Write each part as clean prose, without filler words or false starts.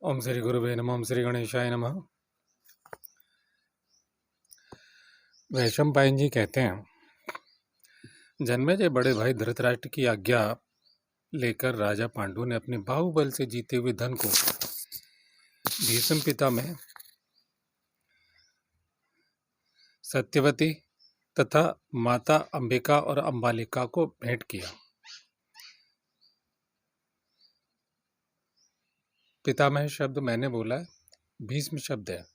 ओम श्री गुरुवे नमः। ओम श्री गणेशाय नमः। वैशंपायन जी कहते हैं, जन्मेजय बड़े भाई धृतराष्ट्र की आज्ञा लेकर राजा पांडु ने अपने बाहुबल से जीते हुए धन को भीष्म पिता में सत्यवती तथा माता अंबिका और अंबालिका को भेंट किया। पितामह शब्द मैंने बोला है, भीष्म शब्द है।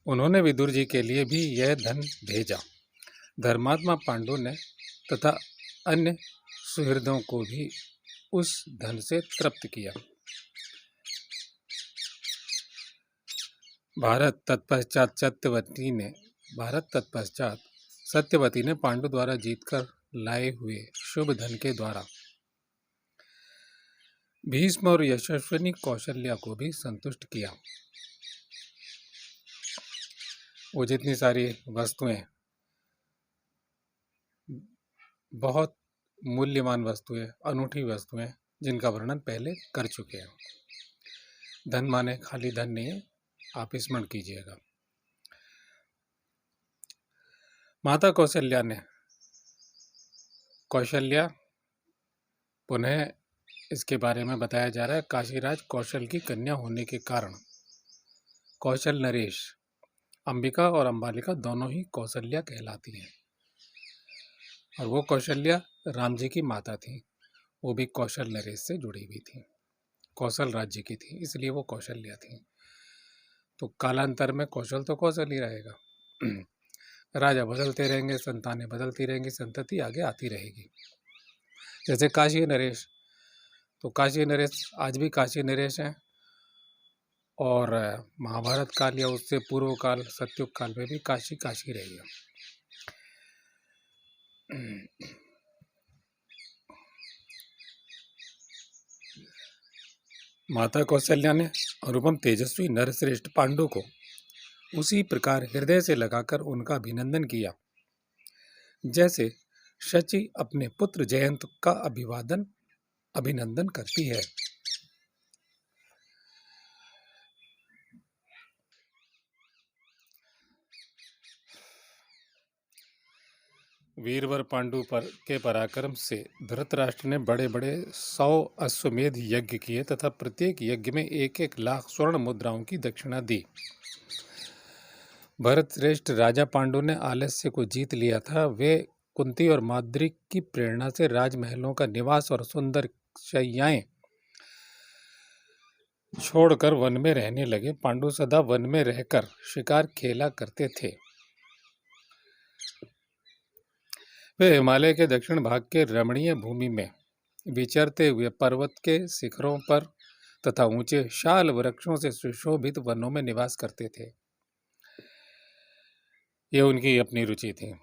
उन्होंने विदुर जी के लिए भी यह धन भेजा। धर्मात्मा पांडु ने तथा अन्य सुहृदों को भी उस धन से तृप्त किया। भारत तत्पश्चात सत्यवती ने पांडु द्वारा जीतकर लाए हुए शुभ धन के द्वारा भीष्म और यशस्विनी कौशल्या को भी संतुष्ट किया। वो जितनी सारी वस्तुएं, बहुत मूल्यवान वस्तुएं, अनूठी वस्तुएं, जिनका वर्णन पहले कर चुके हैं। धन माने खाली धन नहीं है, आप स्मरण कीजिएगा। माता कौशल्या पुनः इसके बारे में बताया जा रहा है। काशीराज कौशल की कन्या होने के कारण कौशल नरेश, अंबिका और अंबालिका दोनों ही कौशल्या कहलाती हैं। और वो कौशल्या राम जी की माता थी, वो भी कौशल नरेश से जुड़ी हुई थी, कौशल राज्य की थी, इसलिए वो कौशल्या थी। तो कालांतर में कौशल तो कौशल ही रहेगा। राजा बदलते रहेंगे, संतानें बदलती रहेंगी, संतति आगे आती रहेगी। जैसे काशी नरेश, तो काशी नरेश आज भी काशी नरेश हैं, और महाभारत काल या उससे पूर्व काल सतयुग काल में भी काशी काशी रही है। माता कौशल्या ने अनुपम तेजस्वी नरश्रेष्ठ पांडु को उसी प्रकार हृदय से लगाकर उनका अभिनंदन किया, जैसे शची अपने पुत्र जयंत का अभिनंदन करती है। वीरवर पांडु के पराक्रम से धृतराष्ट्र ने बड़े बड़े 100 अश्वमेध यज्ञ किए तथा प्रत्येक यज्ञ में 1-1 लाख स्वर्ण मुद्राओं की दक्षिणा दी। भरत श्रेष्ठ राजा पांडु ने आलस्य को जीत लिया था। वे कुंती और माद्री की प्रेरणा से राजमहलों का निवास और सुंदर शैयाएं छोड़कर वन में रहने लगे। पांडु सदा वन में रहकर शिकार खेला करते थे। वे हिमालय के दक्षिण भाग के रमणीय भूमि में विचरते हुए पर्वत के शिखरों पर तथा ऊंचे शाल वृक्षों से सुशोभित वनों में निवास करते थे। ये उनकी अपनी रुचि थी।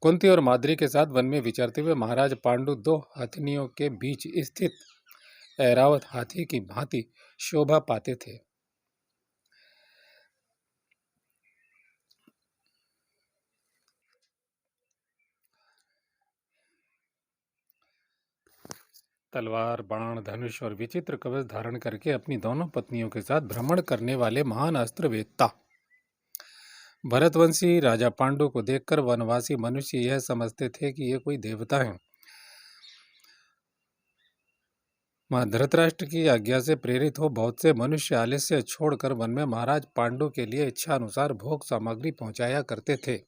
कुंती और माद्री के साथ वन में विचरते हुए महाराज पांडु 2 हथनियों के बीच स्थित ऐरावत हाथी की भांति शोभा पाते थे। तलवार, बाण, धनुष और विचित्र कवच धारण करके अपनी दोनों पत्नियों के साथ भ्रमण करने वाले महान अस्त्र वेत्ता भरतवंशी राजा पांडु को देखकर वनवासी मनुष्य यह समझते थे कि ये कोई देवता हैं। मां धृतराष्ट्र की आज्ञा से प्रेरित हो बहुत से मनुष्य आलस्य छोड़कर वन में महाराज पांडु के लिए इच्छा अनुसार भोग सामग्री पहुंचाया करते थे।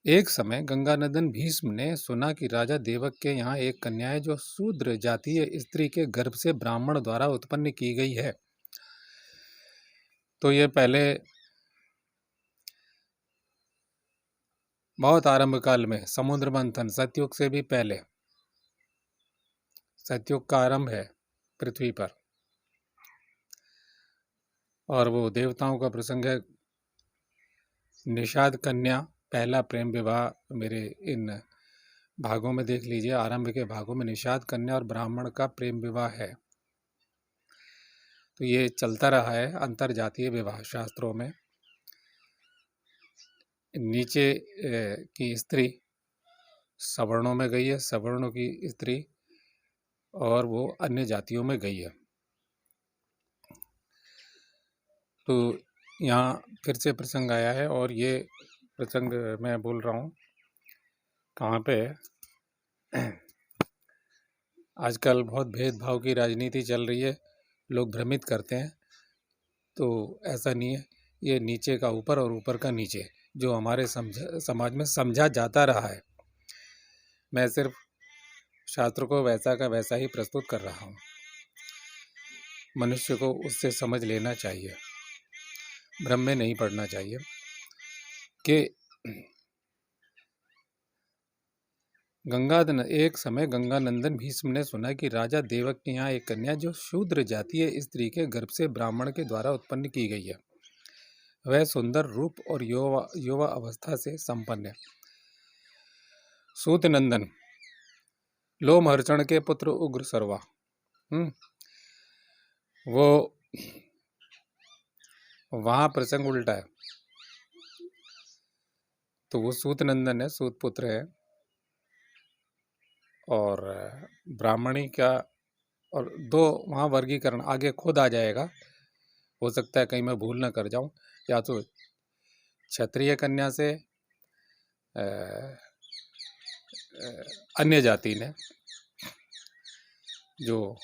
एक समय गंगानंदन भीष्म ने सुना कि राजा देवक के यहाँ एक कन्या है जो शूद्र जातीय स्त्री के गर्भ से ब्राह्मण द्वारा उत्पन्न की गई है। तो ये पहले बहुत आरंभ काल में समुद्र मंथन, सतयुग से भी पहले, सतयुग का आरंभ है पृथ्वी पर, और वो देवताओं का प्रसंग है। निषाद कन्या पहला प्रेम विवाह मेरे इन भागों में देख लीजिए। आरंभ के भागों में निषाद कन्या और ब्राह्मण का प्रेम विवाह है। तो ये चलता रहा है अंतर जातीय विवाह शास्त्रों में। नीचे की स्त्री सवर्णों में गई है, सवर्णों की स्त्री और वो अन्य जातियों में गई है। तो यहाँ फिर से प्रसंग आया है, और ये प्रसंग मैं बोल रहा हूँ कहाँ पे। आजकल बहुत भेदभाव की राजनीति चल रही है, लोग भ्रमित करते हैं। तो ऐसा नहीं है, ये नीचे का ऊपर और ऊपर का नीचे, जो हमारे समाज में समझा जाता रहा है। मैं सिर्फ शास्त्र को वैसा का वैसा ही प्रस्तुत कर रहा हूँ। मनुष्य को उससे समझ लेना चाहिए, भ्रम में नहीं पड़ना चाहिए कि एक समय गंगानंदन भीष्म ने सुना कि राजा देवक के यहाँ एक कन्या जो शूद्र जातीय स्त्री के गर्भ से ब्राह्मण के द्वारा उत्पन्न की गई है, वह सुंदर रूप और युवा अवस्था से संपन्न है। सूत नंदन लोमहर्षण के पुत्र उग्र सर्वा, वो वहां प्रसंग उल्टा है। तो वो सूत नंदन है, सूत पुत्र है, और ब्राह्मणी का, और दो वहाँ वर्गीकरण आगे खुद आ जाएगा, हो सकता है कहीं मैं भूल ना कर जाऊं। या तो क्षत्रिय कन्या से अन्य जाति ने, जो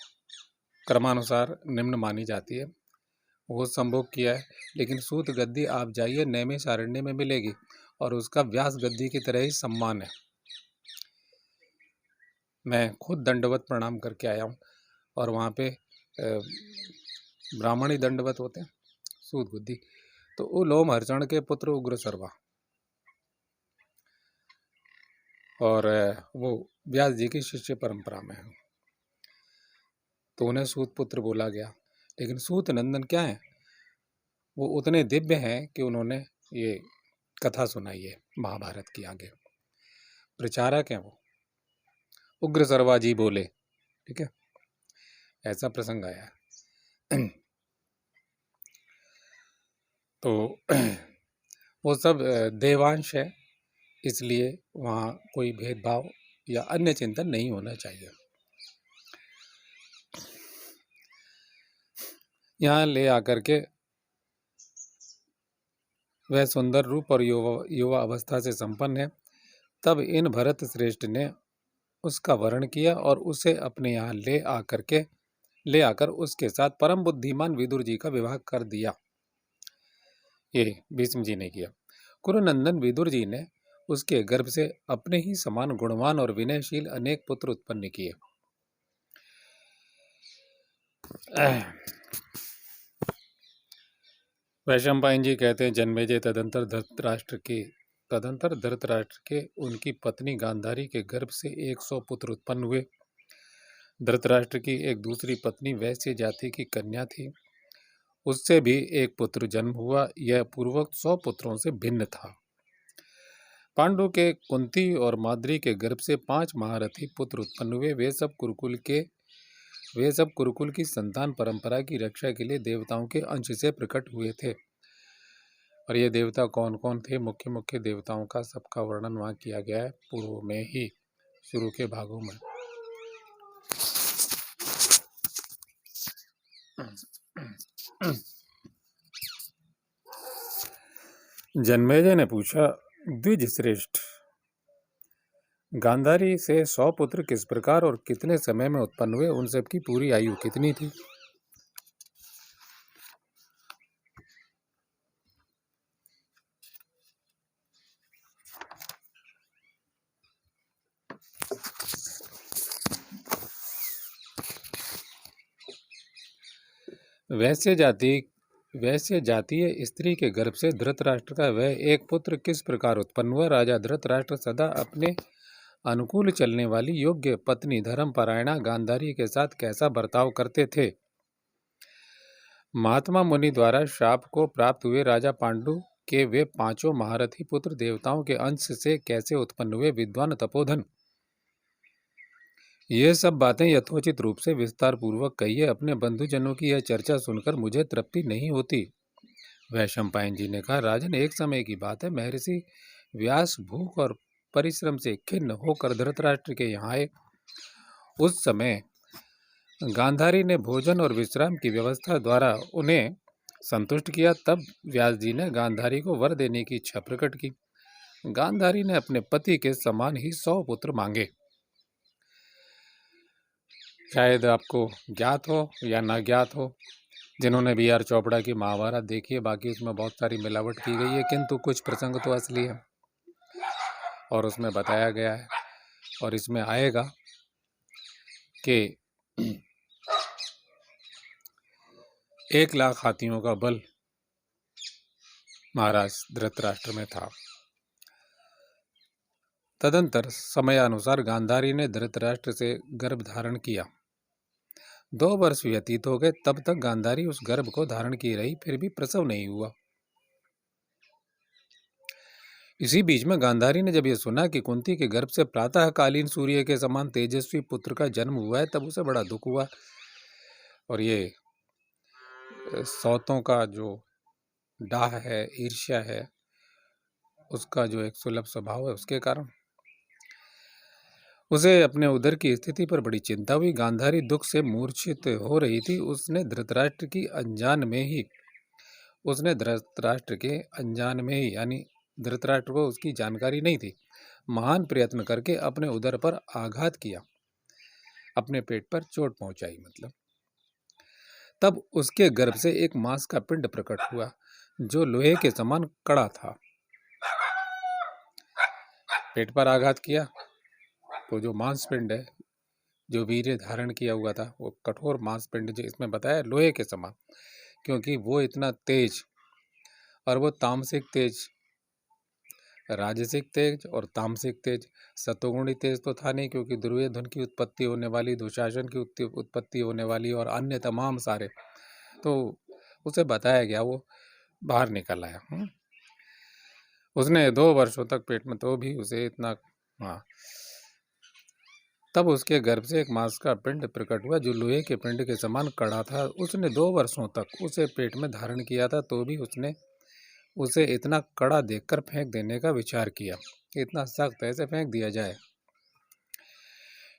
क्रमानुसार निम्न मानी जाती है, वो संभोग किया है। लेकिन सूत गद्दी आप जाइए नैमिषारण्य में मिलेगी, और उसका व्यास गद्दी की तरह ही सम्मान है। मैं खुद दंडवत प्रणाम करके आया हूँ, और वहाँ पे ब्राह्मणी दंडवत होते हैं, सूत गद्दी। तो वो लोमहर्षण के पुत्र उग्र सर्वा, और वो व्यास जी की शिष्य परंपरा में है, तो उन्हें सूत पुत्र बोला गया। लेकिन सूत नंदन क्या है, वो उतने दिव्य हैं कि उन्होंने ये कथा सुनाई है महाभारत की। आगे प्रचारक हैं वो, उग्र सर्वा जी बोले, ठीक है, ऐसा प्रसंग आया है। तो वो सब देवांश है, इसलिए वहाँ कोई भेदभाव या अन्य चिंतन नहीं होना चाहिए। यहाँ ले आकर के वह सुंदर रूप और युवा अवस्था से संपन्न है। तब इन भरत श्रेष्ठ ने उसका वर्ण किया और उसे अपने यहाँ ले आकर उसके साथ परम बुद्धिमान विदुर जी का विवाह कर दिया। ये भीष्म जी ने किया। कुरुनंदन विदुर जी ने उसके गर्भ से अपने ही समान गुणवान और विनयशील अनेक पुत्र उत्पन्न किए। वैशंपायन जी कहते हैं, जन्मेजय तदंतर धृतराष्ट्र के उनकी पत्नी गांधारी के गर्भ से 100 पुत्र उत्पन्न हुए। धृतराष्ट्र की एक दूसरी पत्नी वैश्य जाति की कन्या थी, उससे भी एक पुत्र जन्म हुआ। यह पूर्वोक्त 100 पुत्रों से भिन्न था। पांडु के कुंती और माद्री के गर्भ से 5 महारथी पुत्र उत्पन्न हुए। वे सब कुरुकुल की संतान परंपरा की रक्षा के लिए देवताओं के अंश से प्रकट हुए थे। और ये देवता कौन कौन थे, मुख्य मुख्य देवताओं का सबका वर्णन वहाँ किया गया है पूर्व में ही, शुरू के भागों में। जन्मेजय ने पूछा, द्विज श्रेष्ठ, गांधारी से 100 पुत्र किस प्रकार और कितने समय में उत्पन्न हुए? उन सब की पूरी आयु कितनी थी? वैश्य जातीय स्त्री के गर्भ से धृतराष्ट्र का वह एक पुत्र किस प्रकार उत्पन्न हुआ? राजा धृतराष्ट्र सदा अपने अनुकूल चलने वाली योग्य पत्नी धर्मपरायणा गांधारी के साथ कैसा बर्ताव करते थे? महात्मा मुनि द्वारा शाप को प्राप्त हुए राजा पांडु के वे 5 महारथी पुत्र देवताओं के अंश से कैसे उत्पन्न हुए? विद्वान तपोधन, ये सब बातें यथोचित रूप से विस्तार पूर्वक कहिए। अपने बंधुजनों की यह चर्चा सुनकर मुझे तृप्ति नहीं होती। वैशंपायन जी ने कहा, राजन, एक समय की बात है, महर्षि व्यास भूख और परिश्रम से खिन्न होकर धृतराष्ट्र के यहाँ आए। उस समय गांधारी ने भोजन और विश्राम की व्यवस्था द्वारा उन्हें संतुष्ट किया। तब व्यास जी ने गांधारी को वर देने की इच्छा प्रकट की। गांधारी ने अपने पति के समान ही 100 पुत्र मांगे। शायद आपको ज्ञात हो या ना ज्ञात हो, जिन्होंने बी आर चोपड़ा की महाभारत देखी है, बाकी उसमें बहुत सारी मिलावट की गई है, किंतु कुछ प्रसंग तो असली है और उसमें बताया गया है और इसमें आएगा कि 1 लाख हाथियों का बल महाराज धृतराष्ट्र में था। तदंतर समयानुसार गांधारी ने धृतराष्ट्र से गर्भ धारण किया। 2 वर्ष व्यतीत हो गए, तब तक गांधारी उस गर्भ को धारण की रही, फिर भी प्रसव नहीं हुआ। इसी बीच में गांधारी ने जब यह सुना कि कुंती के गर्भ से प्रातःकालीन सूर्य के समान तेजस्वी पुत्र का जन्म हुआ है, तब उसे बड़ा दुख हुआ। और ये सौतों का जो डाह है, ईर्ष्या है, उसका जो एक सुलभ स्वभाव है, उसके कारण उसे अपने उदर की स्थिति पर बड़ी चिंता हुई। गांधारी दुख से मूर्छित हो रही थी। उसने धृतराष्ट्र के अनजान में ही यानी धृतराष्ट्र को उसकी जानकारी नहीं थी, महान प्रयत्न करके अपने उदर पर आघात किया, अपने पेट पर चोट पहुंचाई मतलब। तब उसके गर्भ से एक मांस का पिंड प्रकट हुआ जो लोहे के समान कड़ा था। पेट पर आघात किया तो जो मांस पिंड है, जो वीर्य धारण किया हुआ था, वो कठोर मांस पिंड, जो इसमें बताया लोहे के समान, क्योंकि वो इतना तेज, और वो तामसिक तेज, राजसिक तेज और तामसिक तेज, सतोगुणी तेज तो था नहीं, क्योंकि दुर्योधन की उत्पत्ति होने वाली, दुशासन की उत्पत्ति होने वाली और अन्य तमाम सारे, तो उसे बताया गया, वो बाहर निकल आया। उसने 2 वर्षों तक पेट में, तो भी उसे इतना, हाँ। तब उसके गर्भ से एक मांस का पिंड प्रकट हुआ जो लोहे के पिंड के समान कड़ा था। उसने 2 वर्षों तक उसे पेट में धारण किया था, तो भी उसने उसे इतना कड़ा देखकर फेंक देने का विचार किया, इतना सख्त ऐसे फेंक दिया जाए।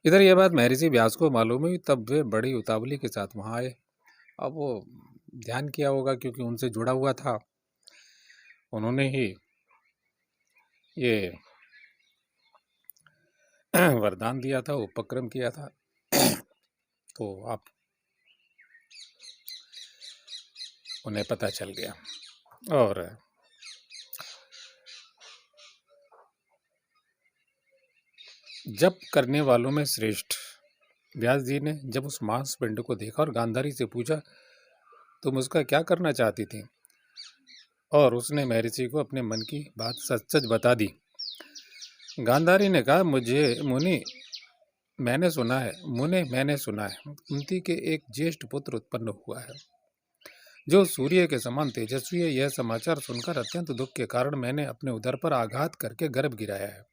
इधर यह बात महर्षि व्यास को मालूम हुई, तब वे बड़ी उतावली के साथ वहां आए। अब वो ध्यान किया होगा क्योंकि उनसे जुड़ा हुआ था, उन्होंने ही ये वरदान दिया था, उपक्रम किया था। तो आप उन्हें पता चल गया। और जब करने वालों में श्रेष्ठ व्यास जी ने जब उस मांस पिंड को देखा और गांधारी से पूछा, तुम उसका क्या करना चाहती थी? और उसने महर्षि को अपने मन की बात सच सच बता दी। गांधारी ने कहा, मुनि मैंने सुना है कुंती के एक ज्येष्ठ पुत्र उत्पन्न हुआ है जो सूर्य के समान तेजस्वी है। यह समाचार सुनकर अत्यंत दुख के कारण मैंने अपने उदर पर आघात करके गर्भ गिराया है।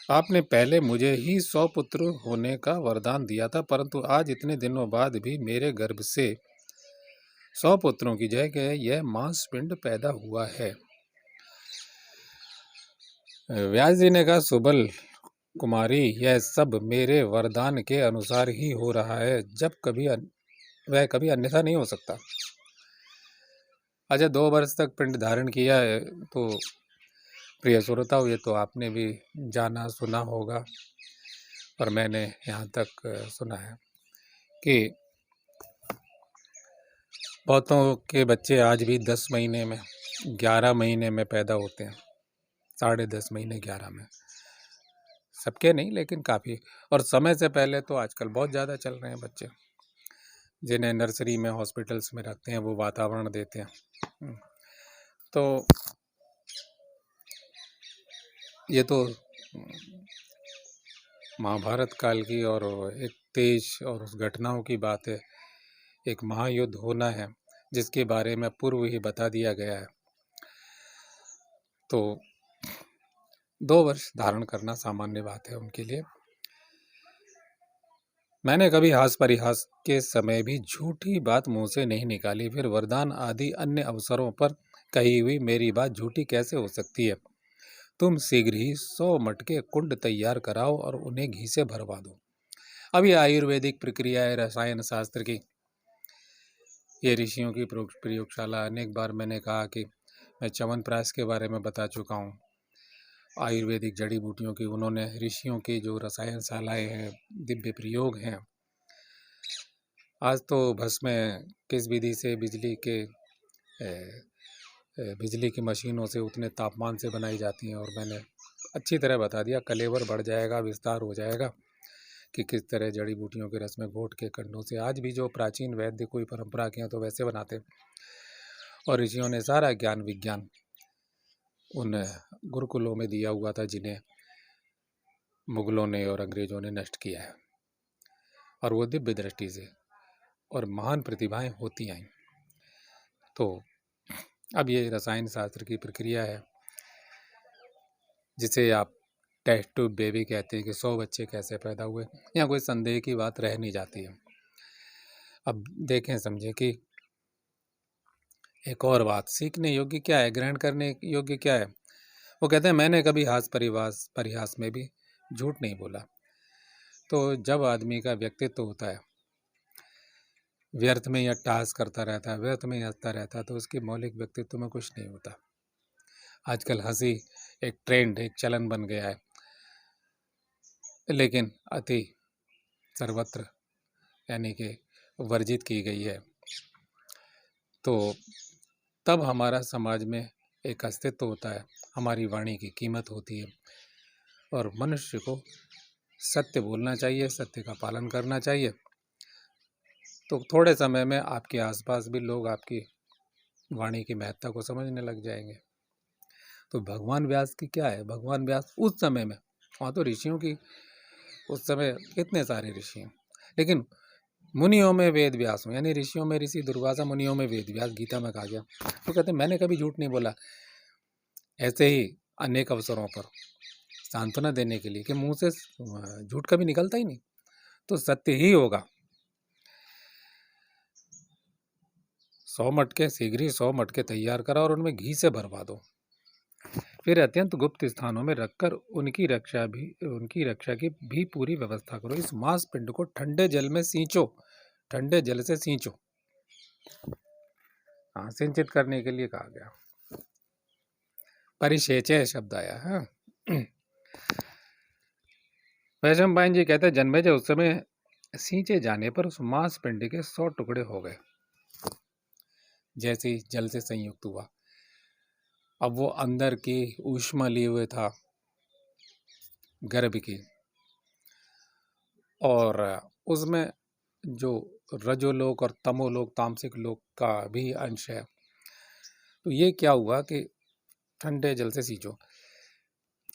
आपने पहले मुझे ही 100 पुत्र होने का वरदान दिया था, परंतु आज इतने दिनों बाद भी मेरे गर्भ से 100 पुत्रों की जगह यह मांस पिंड पैदा हुआ है। व्यास जी ने कहा, सुबल कुमारी, यह सब मेरे वरदान के अनुसार ही हो रहा है, वह कभी अन्यथा नहीं हो सकता। अच्छा, 2 वर्ष तक पिंड धारण किया है, तो प्रिय श्रोताओं, ये तो आपने भी जाना सुना होगा, और मैंने यहाँ तक सुना है कि बहुतों के बच्चे आज भी 10 महीने में, 11 महीने में पैदा होते हैं, 10.5 महीने 11 में, सबके नहीं लेकिन काफ़ी। और समय से पहले तो आजकल बहुत ज़्यादा चल रहे हैं बच्चे, जिन्हें नर्सरी में, हॉस्पिटल्स में रखते हैं, वो वातावरण देते हैं। तो ये तो महाभारत काल की और एक तेज और उस घटनाओं की बात है। एक महायुद्ध होना है जिसके बारे में पूर्व ही बता दिया गया है। तो 2 वर्ष धारण करना सामान्य बात है उनके लिए। मैंने कभी हास परिहास के समय भी झूठी बात मुंह से नहीं निकाली, फिर वरदान आदि अन्य अवसरों पर कही हुई मेरी बात झूठी कैसे हो सकती है? तुम शीघ्र ही 100 मटके कुंड तैयार कराओ और उन्हें घी से भरवा दो। अब ये आयुर्वेदिक प्रक्रिया है रसायन शास्त्र की, ये ऋषियों की प्रयोगशाला। अनेक बार मैंने कहा कि मैं च्यवनप्राश के बारे में बता चुका हूँ, आयुर्वेदिक जड़ी बूटियों की। उन्होंने ऋषियों की जो रसायन शालाएँ हैं, दिव्य प्रयोग हैं। आज तो भस्में किस विधि से बिजली की मशीनों से उतने तापमान से बनाई जाती हैं, और मैंने अच्छी तरह बता दिया, कलेवर बढ़ जाएगा, विस्तार हो जाएगा कि किस तरह जड़ी बूटियों के रस में घोट के कंडों से। आज भी जो प्राचीन वैद्य कोई परंपरा के हैं तो वैसे बनाते, और ऋषियों ने सारा ज्ञान विज्ञान उन गुरुकुलों में दिया हुआ था, जिन्हें मुगलों ने और अंग्रेजों ने नष्ट किया है, और वो दिव्य दृष्टि से और महान प्रतिभाएं होती आई। तो अब ये रसायन शास्त्र की प्रक्रिया है, जिसे आप टेस्ट ट्यूब बेबी कहते हैं, कि 100 बच्चे कैसे पैदा हुए। यहाँ कोई संदेह की बात रह नहीं जाती है। अब देखें समझें कि एक और बात, सीखने योग्य क्या है, ग्रहण करने योग्य क्या है। वो कहते हैं मैंने कभी हास परिहास में भी झूठ नहीं बोला। तो जब आदमी का व्यक्तित्व होता है, व्यर्थ में ही अट्टहास करता रहता है, व्यर्थ में ही हंसता रहता है, तो उसके मौलिक व्यक्तित्व में कुछ नहीं होता। आजकल हंसी एक ट्रेंड, एक चलन बन गया है, लेकिन अति सर्वत्र यानी कि वर्जित की गई है। तो तब हमारा समाज में एक अस्तित्व होता है, हमारी वाणी की कीमत होती है, और मनुष्य को सत्य बोलना चाहिए, सत्य का पालन करना चाहिए। तो थोड़े समय में आपके आसपास भी लोग आपकी वाणी की महत्ता को समझने लग जाएंगे। तो भगवान व्यास की क्या है, भगवान व्यास उस समय में, वहाँ तो ऋषियों की उस समय कितने सारे ऋषि हैं, लेकिन मुनियों में वेद व्यास हूँ, यानी ऋषियों में ऋषि दुर्वासा, मुनियों में वेद व्यास, गीता में कहा गया। तो कहते हैं मैंने कभी झूठ नहीं बोला। ऐसे ही अनेक अवसरों पर सांत्वना देने के लिए कि मुंह से झूठ कभी निकलता ही नहीं, तो सत्य ही होगा। 100 मटके शीघ्र ही 100 मटके तैयार करा और उनमें घी से भरवा दो, फिर अत्यंत गुप्त स्थानों में रखकर उनकी रक्षा की भी पूरी व्यवस्था करो। इस मांस पिंड को ठंडे जल में सींचो, ठंडे जल से सींचो। हाँ, सिंचित करने के लिए कहा गया, परिसेचय शब्द आया है। वैशम पायन जी कहते हैं जन्मेजय उस समय सींचे जाने पर उस मांस पिंड के 100 टुकड़े हो गए, जैसे ही जल से संयुक्त हुआ। अब वो अंदर की ऊष्मा लिए हुए था गर्भ की, और उसमें जो रजोलोक और तमोलोक, तामसिक लोक का भी अंश है। तो ये क्या हुआ कि ठंडे जल से सींचो।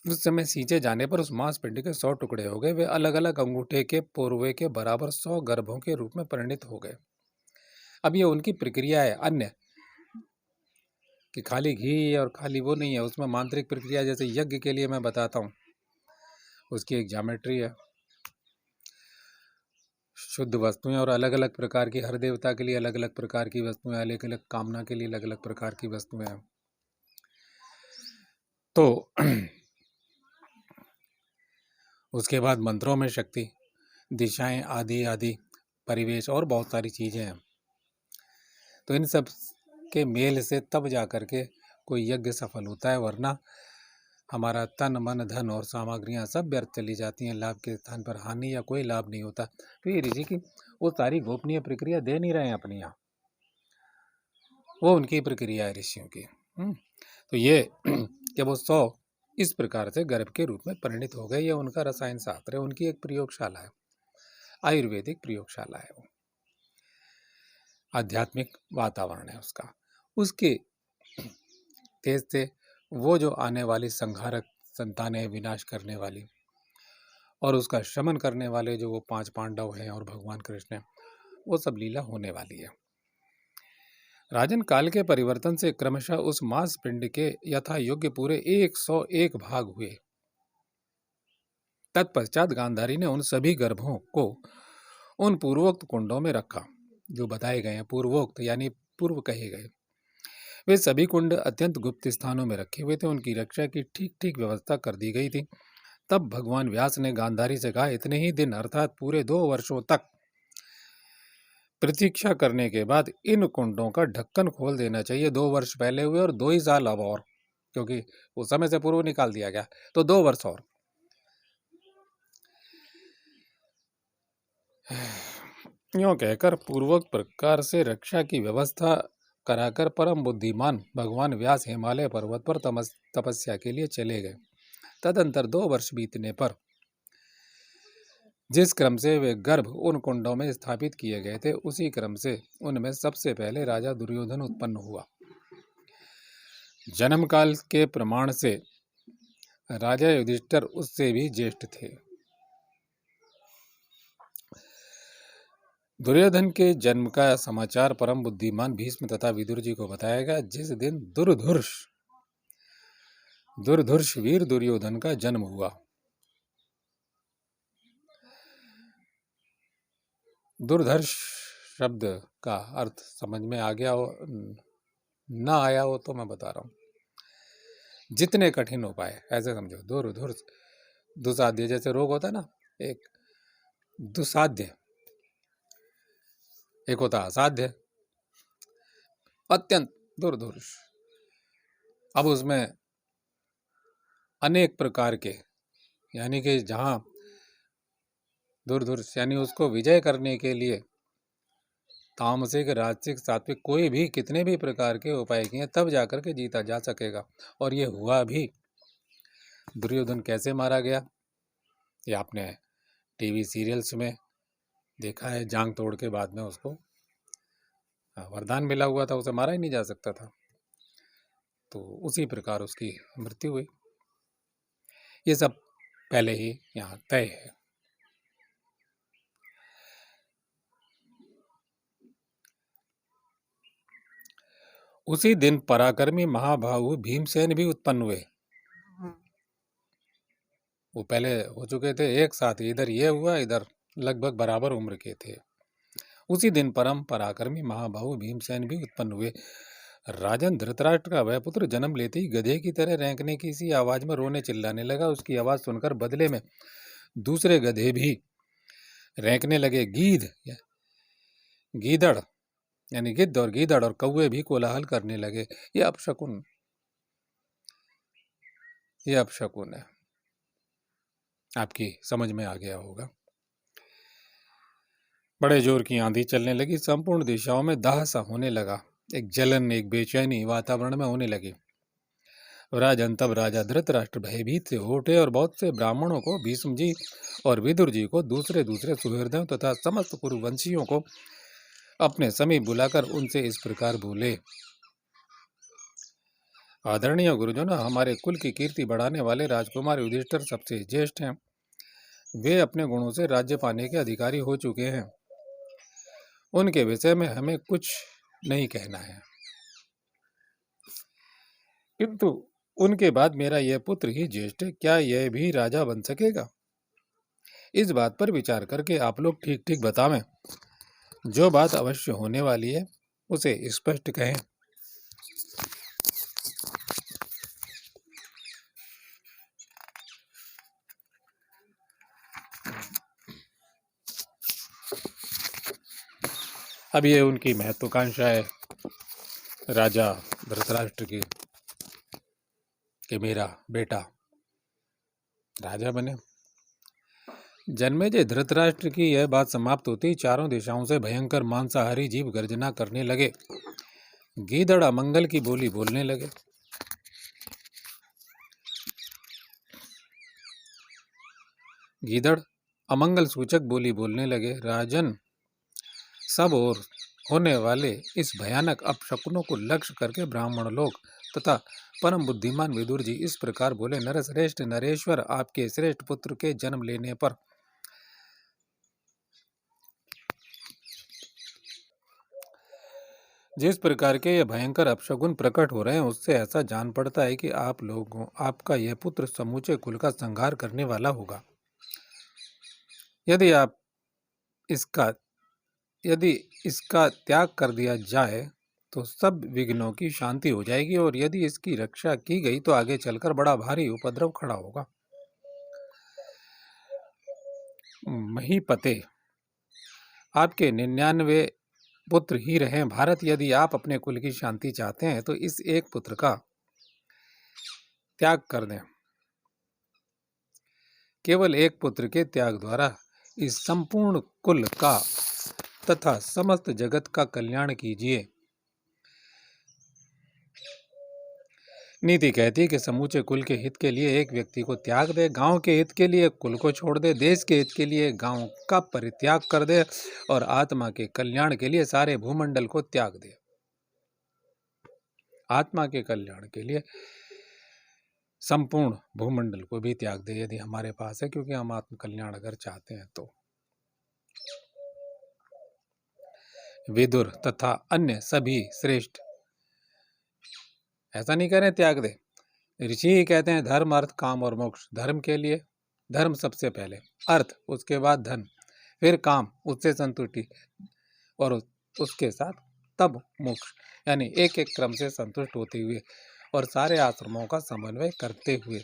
उस समय सींचे जाने पर उस मांस पिंड के 100 टुकड़े हो गए। वे अलग अलग अंगूठे के पोरवे के बराबर 100 गर्भों के रूप में परिणित हो गए। अब ये उनकी प्रक्रिया है अन्य, कि खाली घी और खाली वो नहीं है, उसमें मांत्रिक प्रक्रिया, जैसे यज्ञ के लिए मैं बताता हूँ, उसकी एक ज्योमेट्री है, शुद्ध वस्तुएं और अलग अलग प्रकार की, हर देवता के लिए अलग अलग प्रकार की वस्तुएं, अलग अलग कामना के लिए अलग अलग प्रकार की वस्तुएं हैं। तो उसके बाद मंत्रों में शक्ति, दिशाएं आदि आदि, परिवेश और बहुत सारी चीजें हैं। तो इन सब के मेल से तब जा कर के कोई यज्ञ सफल होता है, वरना हमारा तन मन धन और सामग्रियां सब व्यर्थ चली जाती हैं, लाभ के स्थान पर हानि या कोई लाभ नहीं होता। तो ये ऋषि की वो सारी गोपनीय प्रक्रिया दे नहीं रहे हैं अपने यहाँ, वो उनकी प्रक्रिया है ऋषियों की। तो ये कि वो 100 इस प्रकार से गर्भ के रूप में परिणित हो गए, ये उनका रसायन शास्त्र है, उनकी एक प्रयोगशाला है, आयुर्वेदिक प्रयोगशाला है, वो आध्यात्मिक वातावरण है उसका। उसके तेज से वो जो आने वाली संहारक संतानें, विनाश करने वाली और उसका शमन करने वाले जो वो 5 पांडव हैं और भगवान कृष्ण हैं, वो सब लीला होने वाली है। राजन, काल के परिवर्तन से क्रमशः उस मांस पिंड के यथा योग्य पूरे 101 भाग हुए। तत्पश्चात गांधारी ने उन सभी गर्भों को उन पूर्वोक्त कुंडों में रखा, जो बताए गए हैं, पूर्वोक्त यानी पूर्व कहे गए। वे सभी कुंड अत्यंत गुप्त स्थानों में रखे हुए थे, उनकी रक्षा की ठीक ठीक व्यवस्था कर दी गई थी, तब भगवान व्यास ने गांधारी से कहा, इतने ही दिन अर्थात पूरे 2 वर्षों तक प्रतीक्षा करने के बाद इन कुंडों का ढक्कन खोल देना चाहिए। 2 वर्ष पहले हुए और 2 ही साल अब और, क्योंकि उस समय से पूर्व निकाल दिया गया, तो 2 वर्ष और। यूं कहकर पूर्वक प्रकार से रक्षा की व्यवस्था कराकर परम बुद्धिमान भगवान व्यास हिमालय पर्वत पर तपस्या के लिए चले गए। तदंतर 2 वर्ष बीतने पर जिस क्रम से वे गर्भ उन कुंडों में स्थापित किए गए थे, उसी क्रम से उनमें सबसे पहले राजा दुर्योधन उत्पन्न हुआ। जन्म काल के प्रमाण से राजा युधिष्ठिर उससे भी ज्येष्ठ थे। दुर्योधन के जन्म का समाचार परम बुद्धिमान भीष्म तथा विदुर जी को बताया गया। जिस दिन दुर्धर्ष वीर दुर्योधन का जन्म हुआ। दुर्धर्ष शब्द का अर्थ समझ में आ गया हो, ना आया हो तो मैं बता रहा हूं। जितने कठिन उपाय, ऐसे समझो। दुर्धर्ष, दुसाध्य जैसे रोग होता है ना, एक दुसाध्य, एक होता असाध्य, अत्यंत दुर्धर्ष। अब उसमें अनेक प्रकार के, यानी कि जहां दुर्धर्ष यानी उसको विजय करने के लिए तामसिक, राजसिक, सात्विक कोई भी कितने भी प्रकार के उपाय किए तब जाकर के जीता जा सकेगा। और ये हुआ भी। दुर्योधन कैसे मारा गया ये आपने टीवी सीरियल्स में देखा है। जांग तोड़ के बाद में उसको वरदान मिला हुआ था, उसे मारा ही नहीं जा सकता था, तो उसी प्रकार उसकी मृत्यु हुई। ये सब पहले ही यहाँ तय है। उसी दिन पराक्रमी महाबाहु भीमसेन भी उत्पन्न हुए। वो पहले हो चुके थे एक साथ, इधर ये हुआ, इधर लगभग बराबर उम्र के थे। उसी दिन परम पराक्रमी महाबाहु भीमसेन भी उत्पन्न हुए। राजन धृतराष्ट्र का वह पुत्र जन्म लेते ही गधे की तरह रेंकने की सी आवाज में रोने चिल्लाने लगा। उसकी आवाज सुनकर बदले में दूसरे गधे भी रेंकने लगे। गीदड़ यानी गिद्ध और गीदड़ और कौवे भी कोलाहल करने लगे। ये अपशकुन है, आपकी समझ में आ गया होगा। बड़े जोर की आंधी चलने लगी। संपूर्ण दिशाओं में दाह सा होने लगा। एक जलन, एक बेचैनी वातावरण में होने लगी। राजन तब राजा धृतराष्ट्र भयभीत से हो उठे और बहुत से ब्राह्मणों को, भीष्म जी और विदुर जी को, दूसरे दूसरे सुहृदयों तथा समस्त कुरुवंशियों को अपने समीप बुलाकर उनसे इस प्रकार बोले। आदरणीय गुरुजनों, हमारे कुल की कीर्ति बढ़ाने वाले राजकुमार युधिष्ठिर सबसे ज्येष्ठ हैं। वे अपने गुणों से राज्य पाने के अधिकारी हो चुके हैं। उनके विषय में हमें कुछ नहीं कहना है, किंतु उनके बाद मेरा यह पुत्र ही ज्येष्ठ है, क्या यह भी राजा बन सकेगा? इस बात पर विचार करके आप लोग ठीक ठीक बतावें। जो बात अवश्य होने वाली है उसे स्पष्ट कहें। अब ये उनकी महत्वाकांक्षा है राजा धृतराष्ट्र की कि मेरा बेटा राजा बने। जन्मेजय धृतराष्ट्र की यह बात समाप्त होती, चारों दिशाओं से भयंकर मांसाहारी जीव गर्जना करने लगे। गीदड़ अमंगल की बोली बोलने लगे। गीदड़ अमंगल सूचक बोली बोलने लगे। राजन, सब ओर होने वाले इस भयानक अपशकुनों को लक्ष्य करके ब्राह्मण लोग तथा परम बुद्धिमान विदुर जी इस प्रकार बोले। नरश्रेष्ठ नरेश्वर, आपके श्रेष्ठ पुत्र के जन्म लेने पर जिस प्रकार के ये भयंकर अपशकुन प्रकट हो रहे हैं, उससे ऐसा जान पड़ता है कि आपका यह पुत्र समूचे कुल का संहार करने वाला होगा। यदि इसका त्याग कर दिया जाए तो सब विघ्नों की शांति हो जाएगी, और यदि इसकी रक्षा की गई तो आगे चलकर बड़ा भारी उपद्रव खड़ा होगा। महीपते, आपके 99 पुत्र ही रहें भारत। यदि आप अपने कुल की शांति चाहते हैं तो इस एक पुत्र का त्याग कर दें। केवल एक पुत्र के त्याग द्वारा इस संपूर्ण कुल का तथा समस्त जगत का कल्याण कीजिए। नीति कहती है कि समूचे कुल के हित के लिए एक व्यक्ति को त्याग दे, गांव के हित के लिए कुल को छोड़ दे, देश के हित के लिए गांव का परित्याग कर दे और आत्मा के कल्याण के लिए सारे भूमंडल को त्याग दे। आत्मा के कल्याण के लिए संपूर्ण भूमंडल को भी त्याग दे यदि हमारे पास है, क्योंकि हम आत्म कल्याण अगर चाहते हैं तो। विदुर तथा अन्य सभी श्रेष्ठ ऐसा नहीं करें त्याग दे। ऋषि ही कहते हैं धर्म अर्थ काम और मोक्ष। धर्म के लिए धर्म सबसे पहले, अर्थ उसके बाद धन, फिर काम, उससे संतुष्टि और उसके साथ तब मोक्ष, यानी एक एक क्रम से संतुष्ट होते हुए और सारे आश्रमों का समन्वय करते हुए।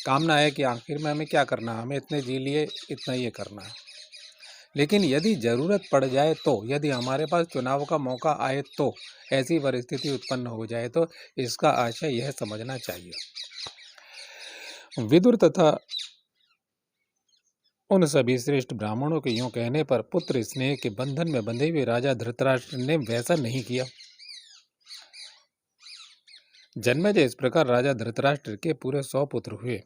कामना है कि आखिर में हमें क्या करना है, हमें इतने जी लिए, इतना ये करना है। लेकिन यदि जरूरत पड़ जाए तो, यदि हमारे पास चुनाव का मौका आए तो, ऐसी परिस्थिति उत्पन्न हो जाए तो इसका आशय यह समझना चाहिए। विदुर तथा उन सभी श्रेष्ठ ब्राह्मणों के यूं कहने पर पुत्र स्नेह के बंधन में बंधे हुए राजा धृतराष्ट्र ने वैसा नहीं किया। जन्मेजय इस प्रकार राजा धृतराष्ट्र के पूरे 100 पुत्र हुए।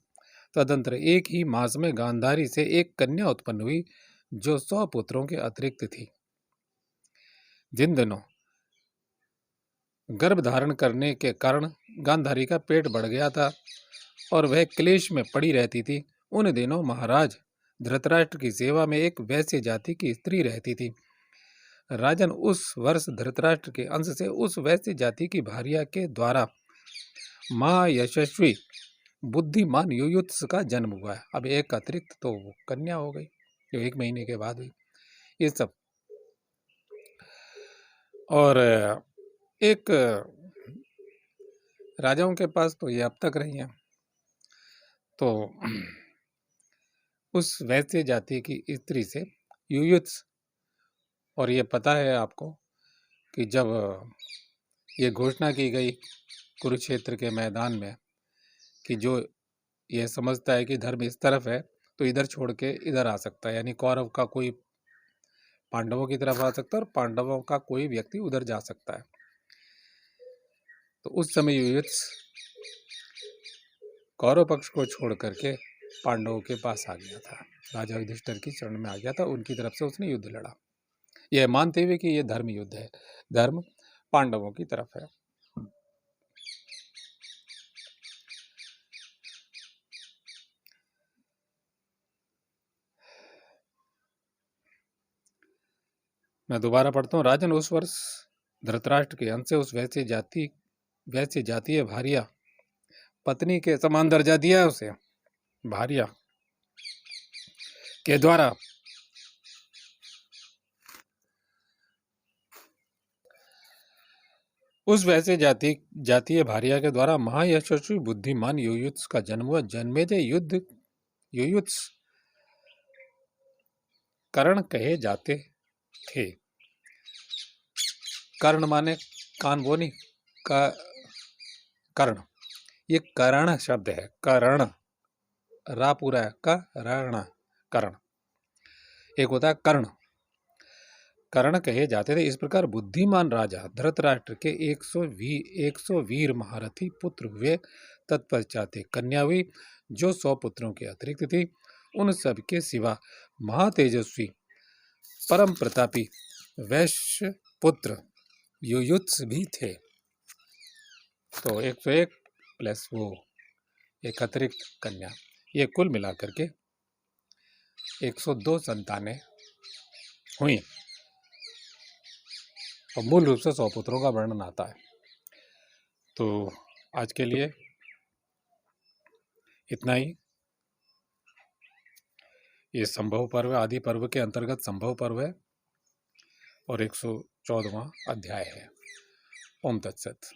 तदंतर एक ही मास में गांधारी से एक कन्या उत्पन्न हुई जो 100 पुत्रों के अतिरिक्त थी। जिन दिनों गर्भ धारण करने के कारण गांधारी का पेट बढ़ गया था और वह क्लेश में पड़ी रहती थी, उन दिनों महाराज धृतराष्ट्र की सेवा में एक वैश्य जाति की स्त्री रहती थी। राजन, उस वर्ष धृतराष्ट्र के अंश से उस वैश्य जाति की भार्या के द्वारा महायशस्वी बुद्धिमान युयुत्स का जन्म हुआ है। अब एक अतिरिक्त तो वो कन्या हो गई जो 1 महीने के बाद हुई। ये सब और एक राजाओं के पास तो ये अब तक रही है। तो उस वैश्य जाति की स्त्री से युयुत्स, और ये पता है आपको कि जब ये घोषणा की गई कुरुक्षेत्र के मैदान में कि जो ये समझता है कि धर्म इस तरफ है तो इधर छोड़ के इधर आ सकता है, यानी कौरव का कोई पांडवों की तरफ आ सकता है और पांडवों का कोई व्यक्ति उधर जा सकता है। तो उस समय युयुत्स कौरव पक्ष को छोड़ करके पांडवों के पास आ गया था, राजा युधिष्ठिर की शरण में आ गया था, उनकी तरफ से उसने युद्ध लड़ा, यह मानते हुए कि यह धर्म युद्ध है, धर्म पांडवों की तरफ है। मैं दोबारा पढ़ता हूँ। राजन, उस वर्ष धृतराष्ट्र के अंश से उस वैश्य जातीय भार्या, पत्नी के समान दर्जा दिया है उसे, भार्या के द्वारा उस वैसे जातीय भार्या के द्वारा महायशस्वी बुद्धिमान युयुत्स का जन्म हुआ। जन्मेजय युयुत्स कर्ण कहे जाते थे। कर्ण माने कान, वो नहीं, कर्ण, ये कर्ण शब्द है, कर्ण, रा पूरा है, कर्ण, कर्ण, एक होता है कर्ण। कर्ण कहे जाते थे। इस प्रकार बुद्धिमान राजा धृतराष्ट्र के 100 वीर महारथी पुत्र हुए। तत्पश्चात एक कन्या हुई जो 100 पुत्रों के अतिरिक्त थी। उन सब के सिवा महातेजस्वी परम प्रतापी वैश्य पुत्र युयुत्स भी थे। तो 101 प्लस वो एक अतिरिक्त कन्या, ये कुल मिलाकर के 102 संतानें हुई और मूल रूप से 100 पुत्रों का वर्णन आता है। तो आज के लिए इतना ही। ये संभव पर्व, आदि पर्व के अंतर्गत संभव पर्व है और 114वां अध्याय है। ओम तत्सत।